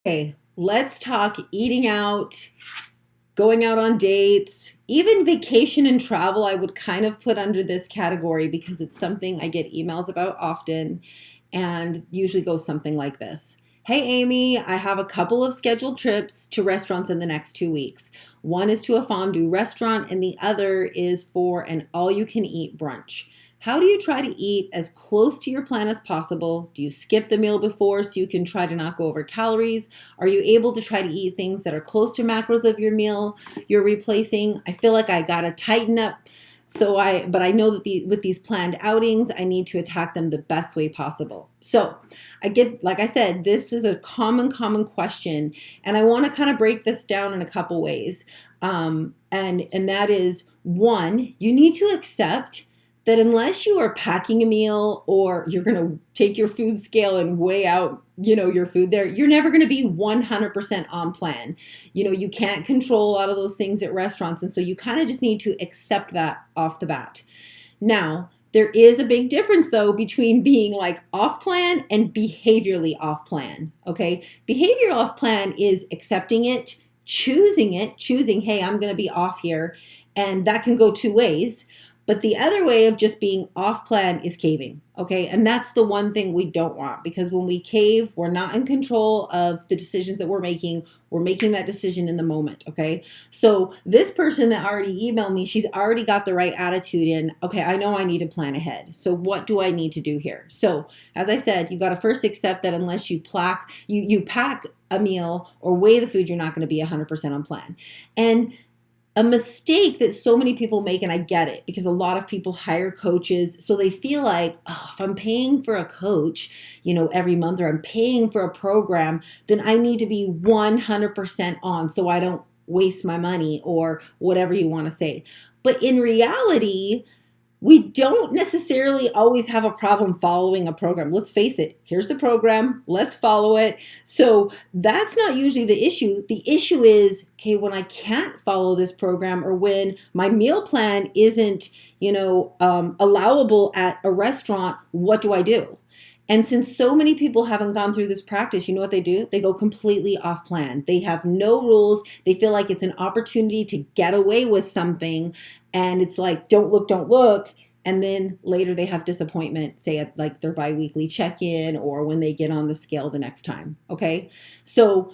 Okay, let's talk eating out, going out on dates, even vacation and travel. I would kind of put under this category because it's something I get emails about often and usually goes something like this. Hey, Amy, I have a couple of scheduled trips to restaurants in the next 2 weeks. One is to a fondue restaurant, and the other is for an all you can eat brunch. How do you try to eat as close to your plan as possible? Do you skip the meal before so you can try to not go over calories? Are you able to try to eat things that are close to macros of your meal you're replacing? I feel like I gotta tighten up. But I know that with these planned outings, I need to attack them the best way possible. So like I said, this is a common question, and I want to kind of break this down in a couple ways. And that is one, you need to accept that unless you are packing a meal or you're going to take your food scale and weigh out, your food there, you're never going to be 100% on plan. You can't control a lot of those things at restaurants. And so you kind of just need to accept that off the bat. Now, there is a big difference though between being like off plan and behaviorally off plan. Okay. Behavior off plan is accepting it, choosing, hey, I'm going to be off here. And that can go two ways. But the other way of just being off plan is caving. Okay. And that's the one thing we don't want, because when we cave, we're not in control of the decisions that we're making. We're making that decision in the moment. Okay. So this person that already emailed me, she's already got the right attitude in. Okay. I know I need to plan ahead. So what do I need to do here? So as I said, you got to first accept that unless you pack a meal or weigh the food, you're not going to be 100% on plan. And a mistake that so many people make, and I get it because a lot of people hire coaches, so they feel like, oh, if I'm paying for a coach, every month, or I'm paying for a program, then I need to be 100% on so I don't waste my money, or whatever you want to say. But in reality, we don't necessarily always have a problem following a program. Let's face it, here's the program, let's follow it. So that's not usually the issue. The issue is, okay, when I can't follow this program, or when my meal plan isn't, allowable at a restaurant, what do I do? And since so many people haven't gone through this practice, you know what they do? They go completely off plan. They have no rules. They feel like it's an opportunity to get away with something. And it's like, don't look, don't look. And then later they have disappointment, say at like their biweekly check-in or when they get on the scale the next time. Okay. So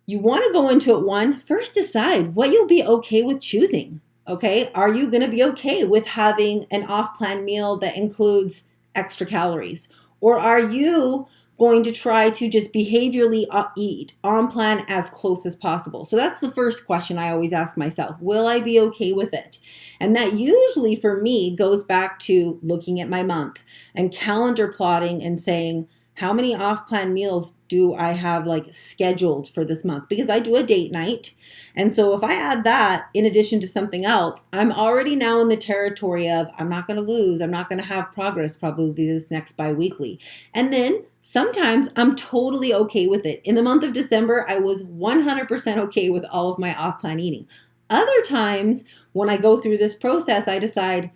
you want to go into it first decide what you'll be okay with choosing. Okay. Are you going to be okay with having an off-plan meal that includes extra calories? Or are you going to try to just behaviorally eat on plan as close as possible? So that's the first question I always ask myself. Will I be okay with it? And that usually for me goes back to looking at my month and calendar plotting and saying, how many off-plan meals do I have like scheduled for this month? Because I do a date night. And so if I add that in addition to something else, I'm already now in the territory of I'm not going to lose. I'm not going to have progress probably this next biweekly. And then sometimes I'm totally okay with it. In the month of December, I was 100% okay with all of my off-plan eating. Other times when I go through this process, I decide,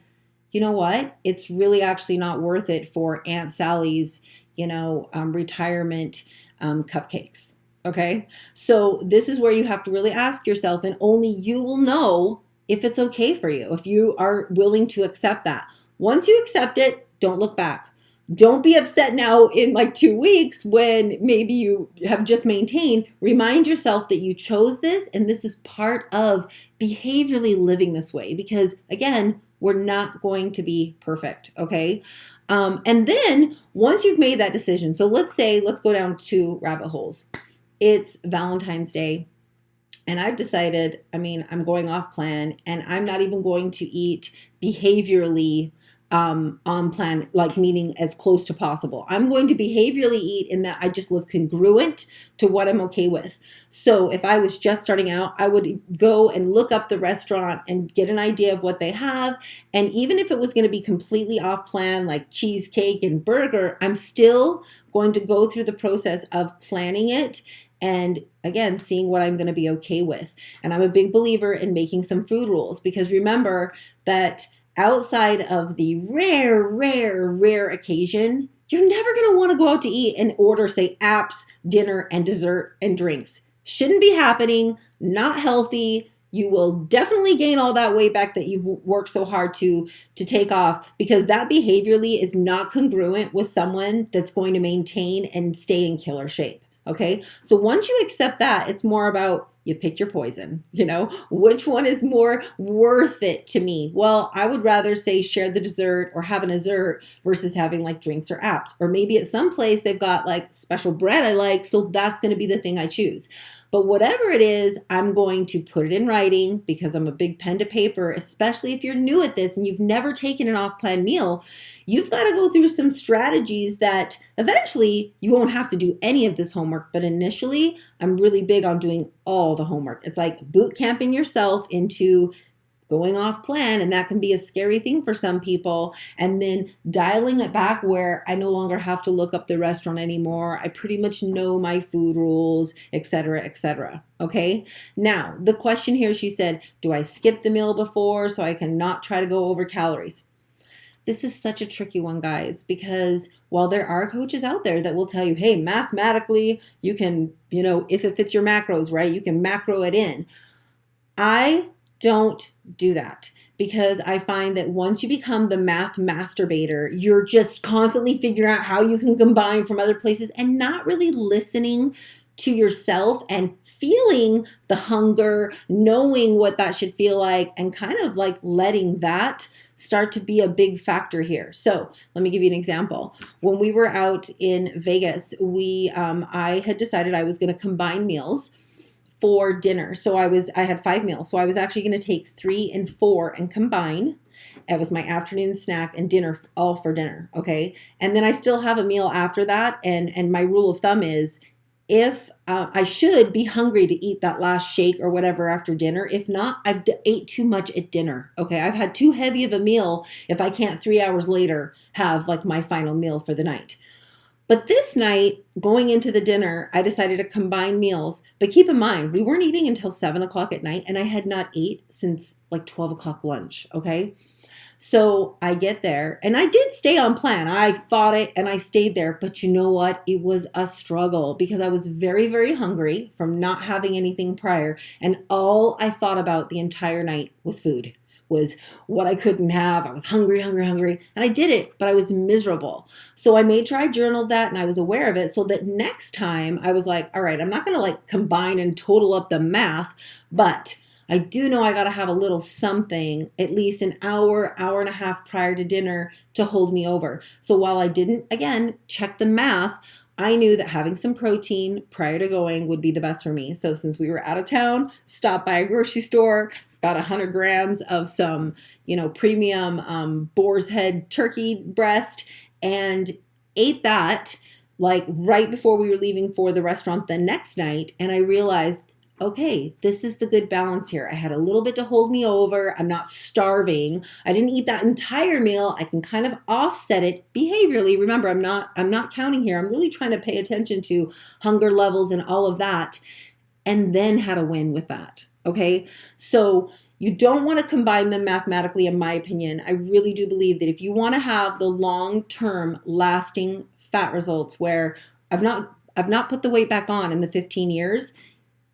you know what? It's really actually not worth it for Aunt Sally's retirement cupcakes. Okay. So this is where you have to really ask yourself, and only you will know if it's okay for you, if you are willing to accept that. Once you accept it, don't look back. Don't be upset now in like 2 weeks when maybe you have just maintained. Remind yourself that you chose this and this is part of behaviorally living this way, because again, we're not going to be perfect. Okay. And then once you've made that decision, so let's go down two rabbit holes. It's Valentine's Day. And I've decided, I'm going off plan and I'm not even going to eat behaviorally on plan, like meaning as close to possible. I'm going to behaviorally eat in that I just live congruent to what I'm okay with. So if I was just starting out, I would go and look up the restaurant and get an idea of what they have. And even if it was going to be completely off plan, like cheesecake and burger, I'm still going to go through the process of planning it and again, seeing what I'm going to be okay with. And I'm a big believer in making some food rules, because remember that outside of the rare occasion, you're never going to want to go out to eat and order, say, apps, dinner, and dessert and drinks. Shouldn't be happening, not healthy. You will definitely gain all that weight back that you've worked so hard to take off, because that behaviorally is not congruent with someone that's going to maintain and stay in killer shape. Okay. So once you accept that, it's more about you pick your poison, which one is more worth it to me? Well, I would rather say share the dessert or have a dessert versus having like drinks or apps. Or maybe at some place they've got like special bread I like, so that's going to be the thing I choose. But whatever it is, I'm going to put it in writing, because I'm a big pen to paper, especially if you're new at this and you've never taken an off-plan meal. You've got to go through some strategies that eventually you won't have to do any of this homework. But initially, I'm really big on doing all the homework. It's like boot camping yourself into going off plan, and that can be a scary thing for some people, and then dialing it back where I no longer have to look up the restaurant anymore. I pretty much know my food rules, etc., etc. Okay. Now, the question here, she said, do I skip the meal before so I can not try to go over calories? This is such a tricky one, guys, because while there are coaches out there that will tell you, hey, mathematically, you can, if it fits your macros, right, you can macro it in. I don't do that, because I find that once you become the math masturbator, you're just constantly figuring out how you can combine from other places and not really listening to yourself and feeling the hunger, knowing what that should feel like, and kind of like letting that start to be a big factor here. So let me give you an example. When we were out in Vegas, I had decided I was going to combine meals for dinner. So I had 5 meals. So I was actually going to take 3 and 4 and combine. It was my afternoon snack and dinner, all for dinner. Okay. And then I still have a meal after that. And my rule of thumb is, if I should be hungry to eat that last shake or whatever after dinner. If not, I've ate too much at dinner. Okay. I've had too heavy of a meal if I can't 3 hours later have like my final meal for the night. But this night, going into the dinner, I decided to combine meals. But keep in mind, we weren't eating until 7 o'clock at night, and I had not ate since like 12 o'clock lunch, okay? So I get there, and I did stay on plan. I fought it, and I stayed there. But you know what? It was a struggle, because I was very, very hungry from not having anything prior, and all I thought about the entire night was food. Was what I couldn't have. I was hungry, and I did it, but I was miserable. So I made sure I journaled that and I was aware of it, so that next time I was like, all right, I'm not going to like combine and total up the math, but I do know I got to have a little something, at least an hour, hour and a half prior to dinner, to hold me over. So while I didn't, again, check the math, I knew that having some protein prior to going would be the best for me. So since we were out of town, stopped by a grocery store, got 100 grams of some, premium boar's head turkey breast, and ate that like right before we were leaving for the restaurant the next night. And I realized, okay, this is the good balance here. I had a little bit to hold me over. I'm not starving. I didn't eat that entire meal. I can kind of offset it behaviorally. Remember, I'm not counting here. I'm really trying to pay attention to hunger levels and all of that, and then how to win with that. Okay. So you don't want to combine them mathematically, in my opinion. I really do believe that if you want to have the long-term lasting fat results, where I've not put the weight back on in the 15 years,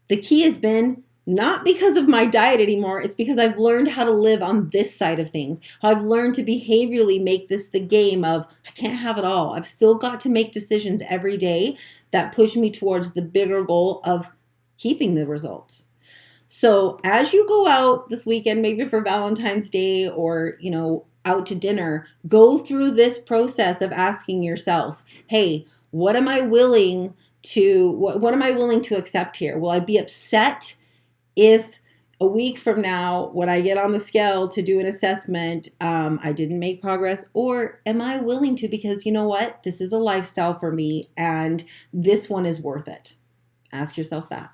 the key has been not because of my diet anymore. It's because I've learned how to live on this side of things. I've learned to behaviorally make this the game of, I can't have it all. I've still got to make decisions every day that push me towards the bigger goal of keeping the results. So as you go out this weekend, maybe for Valentine's Day or, out to dinner, go through this process of asking yourself, hey, what am I willing to accept here? Will I be upset if a week from now, when I get on the scale to do an assessment, I didn't make progress? Or am I willing to, because you know what? This is a lifestyle for me, and this one is worth it. Ask yourself that.